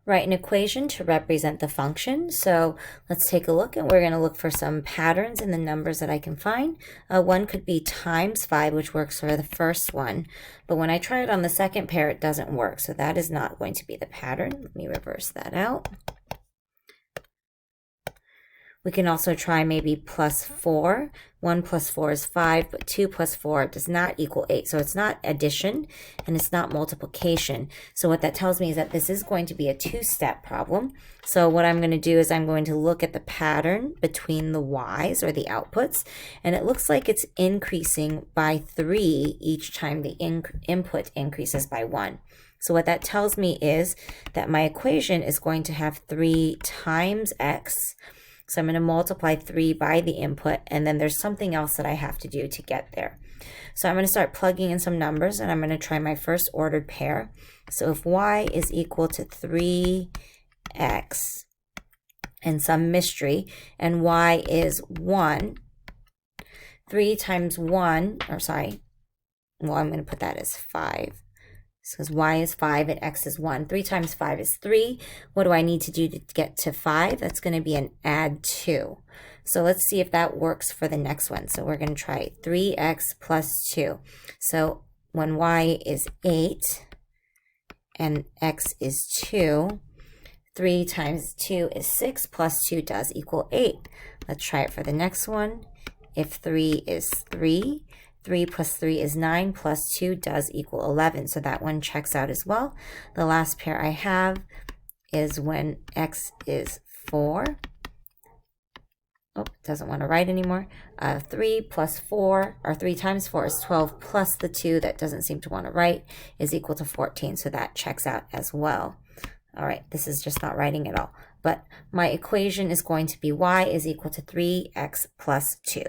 write an equation to represent the function. So let's take a look, and we're going to look for some patterns in the numbers that I can find. One could be times 5, which works for the first one. But when I try it on the second pair, it doesn't work. So that is not going to be the pattern. Let me reverse that out. We can also try maybe plus 4. 1 plus 4 is 5, but 2 plus 4 does not equal 8. So it's not addition and it's not multiplication. So what that tells me is that this is going to be a two-step problem. So what I'm going to do is I'm going to look at the pattern between the y's, or the outputs, and it looks like it's increasing by 3 each time the input increases by 1. So what that tells me is that my equation is going to have 3 times x. So I'm going to multiply 3 by the input, and then there's something else that I have to do to get there. So I'm going to start plugging in some numbers, and I'm going to try my first ordered pair. So if y is equal to 3x and some mystery, and y is 1, 3 times 1, or sorry, well, I'm going to put that as 5. Because y is 5 and x is 1. 3 times 5 is 3. What do I need to do to get to 5? That's going to be an add 2. So let's see if that works for the next one. So we're going to try 3x plus 2. So when y is 8 and x is 2, 3 times 2 is 6, plus 2 does equal 8. Let's try it for the next one. If 3 is 3, 3 plus 3 is 9, plus 2 does equal 11. So that one checks out as well. The last pair I have is when x is 4. Oh, it doesn't want to write anymore. 3 plus 4, or 3 times 4 is 12, plus the 2 that doesn't seem to want to write is equal to 14. So that checks out as well. All right, this is just not writing at all. But my equation is going to be y is equal to 3x plus 2.